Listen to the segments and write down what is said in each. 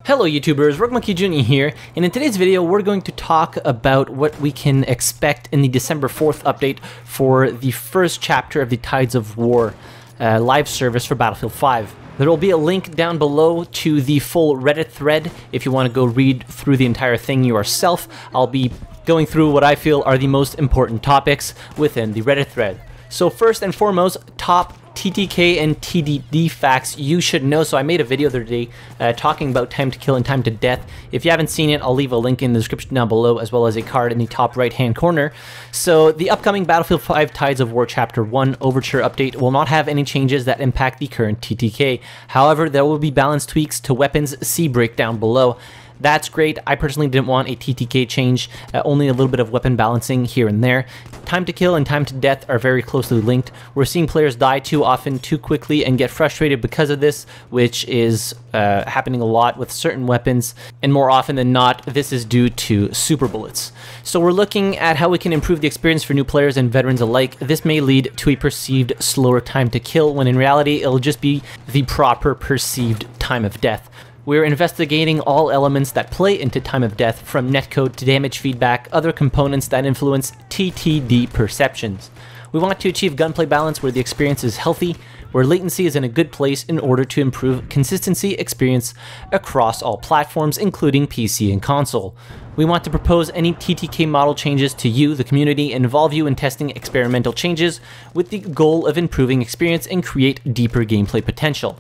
Hello YouTubers, RogueMonkeyJr here, and in today's video we're going to talk about what we can expect in the December 4th update for the first chapter of the Tides of War live service for Battlefield 5. There will be a link down below to the full Reddit thread if you want to go read through the entire thing yourself. I'll be going through what I feel are the most important topics within the Reddit thread. So first and foremost, top TTK and TDD facts you should know. So I made a video the other day talking about time to kill and time to death. If you haven't seen it, I'll leave a link in the description down below, as well as a card in the top right hand corner. So the upcoming Battlefield 5 Tides of War Chapter 1 Overture update will not have any changes that impact the current TTK. However, there will be balance tweaks to weapons. See breakdown below. That's great. I personally didn't want a TTK change, only a little bit of weapon balancing here and there. Time to kill and time to death are very closely linked. We're seeing players die too often, too quickly, and get frustrated because of this, which is happening a lot with certain weapons, and more often than not, this is due to super bullets. So we're looking at how we can improve the experience for new players and veterans alike. This may lead to a perceived slower time to kill, when in reality, it'll just be the proper perceived time of death. We're investigating all elements that play into time of death, from netcode to damage feedback, other components that influence TTD perceptions. We want to achieve gunplay balance where the experience is healthy, where latency is in a good place in order to improve consistency experience across all platforms, including PC and console. We want to propose any TTK model changes to you, the community, and involve you in testing experimental changes with the goal of improving experience and create deeper gameplay potential.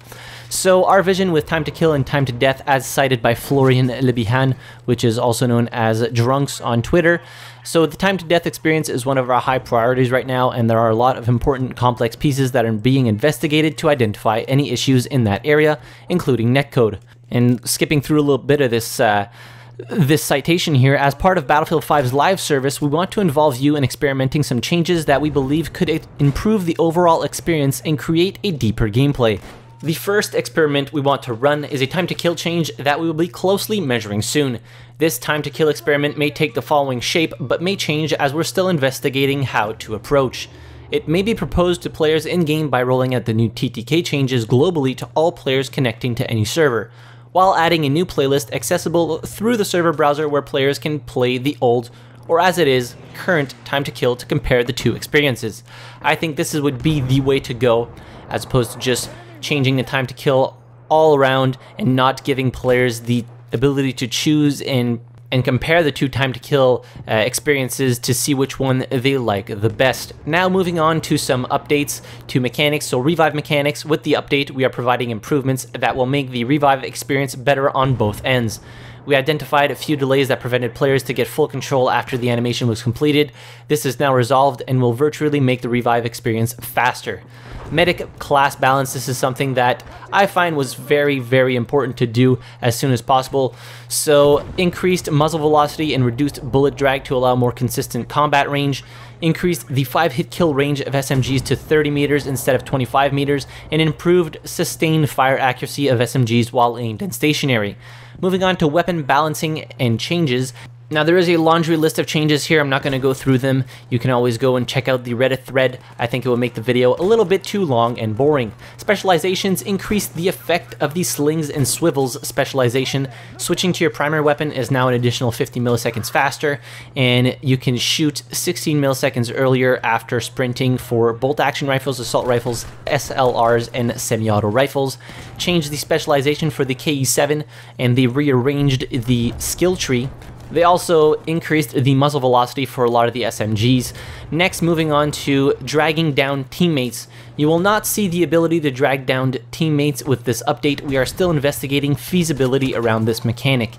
So our vision with time to kill and time to death, as cited by Florian Lebihan, which is also known as Drunks on Twitter. So the time to death experience is one of our high priorities right now, and there are a lot of important complex pieces that are being investigated to identify any issues in that area, including netcode. And skipping through a little bit of this citation here, as part of Battlefield 5's live service, we want to involve you in experimenting some changes that we believe could improve the overall experience and create a deeper gameplay. The first experiment we want to run is a time to kill change that we will be closely measuring soon. This time to kill experiment may take the following shape, but may change as we're still investigating how to approach. It may be proposed to players in-game by rolling out the new TTK changes globally to all players connecting to any server, while adding a new playlist accessible through the server browser where players can play the old, or as it is, current time to kill to compare the two experiences. I think this would be the way to go, as opposed to just changing the time to kill all around and not giving players the ability to choose and compare the two time to kill experiences to see which one they like the best. Now moving on to some updates to mechanics. So revive mechanics. With the update, we are providing improvements that will make the revive experience better on both ends. We identified a few delays that prevented players to get full control after the animation was completed. This is now resolved and will virtually make the revive experience faster. Medic class balance, this is something that I find was very, very important to do as soon as possible. So increased muzzle velocity and reduced bullet drag to allow more consistent combat range. Increased the 5-hit kill range of SMGs to 30 meters instead of 25 meters, and improved sustained fire accuracy of SMGs while aimed and stationary. Moving on to weapon balancing and changes. Now there is a laundry list of changes here. I'm not going to go through them. You can always go and check out the Reddit thread. I think it will make the video a little bit too long and boring. Specializations increase the effect of the slings and swivels specialization. Switching to your primary weapon is now an additional 50 milliseconds faster, and you can shoot 16 milliseconds earlier after sprinting for bolt action rifles, assault rifles, SLRs, and semi-auto rifles. Change the specialization for the KE7, and they rearranged the skill tree. They also increased the muzzle velocity for a lot of the SMGs. Next, moving on to dragging down teammates. You will not see the ability to drag down teammates with this update. We are still investigating feasibility around this mechanic.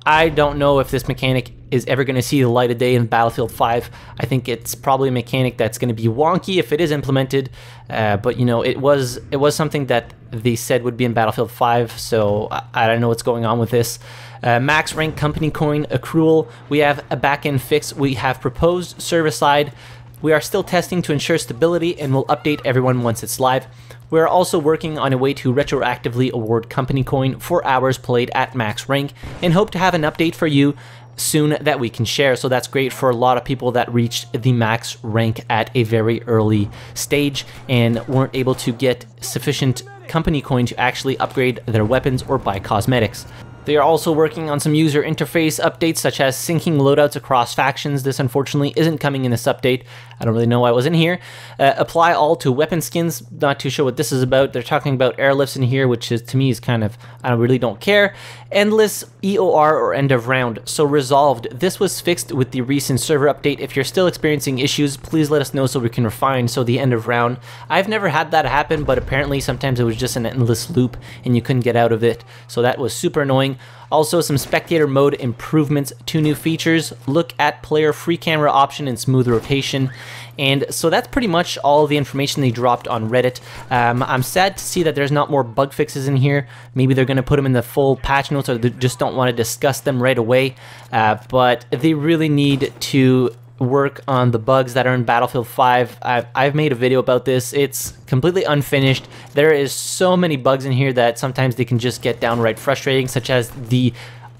I don't know if this mechanic is ever going to see the light of day in Battlefield 5. I think it's probably a mechanic that's going to be wonky if it is implemented, but you know, it was something that they said would be in Battlefield 5, so I don't know what's going on with this. Max rank company coin accrual. We have a back-end fix we have proposed server-side. We are still testing to ensure stability, and we'll update everyone once it's live. We are also working on a way to retroactively award company coin for hours played at max rank, and hope to have an update for you soon that we can share. So that's great for a lot of people that reached the max rank at a very early stage and weren't able to get sufficient company coin to actually upgrade their weapons or buy cosmetics. They are also working on some user interface updates, such as syncing loadouts across factions. This unfortunately isn't coming in this update. I don't really know why it was in here. Apply all to weapon skins. Not too sure what this is about. They're talking about airlifts in here, which is, to me, is kind of, I really don't care. Endless EOR or end of round. So resolved. This was fixed with the recent server update. If you're still experiencing issues, please let us know so we can refine. So the end of round. I've never had that happen, but apparently sometimes it was just an endless loop and you couldn't get out of it. So that was super annoying. Also, some spectator mode improvements, 2 new features, look at player free camera option and smooth rotation. And so that's pretty much all the information they dropped on Reddit. I'm sad to see that there's not more bug fixes in here. Maybe they're going to put them in the full patch notes, or they just don't want to discuss them right away. But they really need to work on the bugs that are in Battlefield 5. I've made a video about this. It's completely unfinished. There is so many bugs in here that sometimes they can just get downright frustrating, such as the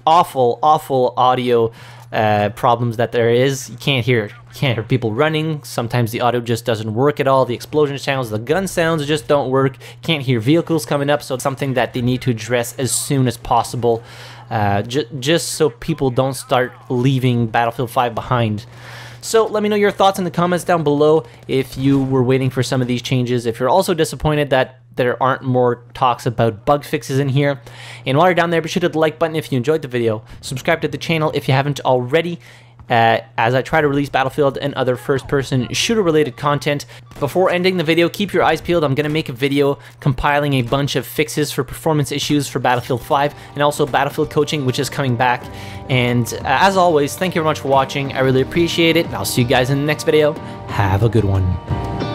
awful audio problems that there is. You can't hear people running. Sometimes the audio just doesn't work at all. The explosion sounds, the gun sounds just don't work. Can't hear vehicles coming up. So it's something that they need to address as soon as possible, just so people don't start leaving Battlefield 5 behind. So let me know your thoughts in the comments down below if you were waiting for some of these changes. If you're also disappointed that there aren't more talks about bug fixes in here. And while you're down there, be sure to hit the like button if you enjoyed the video. Subscribe to the channel if you haven't already, as I try to release Battlefield and other first-person shooter-related content. Before ending the video, keep your eyes peeled. I'm going to make a video compiling a bunch of fixes for performance issues for Battlefield 5 and also Battlefield coaching, which is coming back. And as always, thank you very much for watching. I really appreciate it. And I'll see you guys in the next video. Have a good one.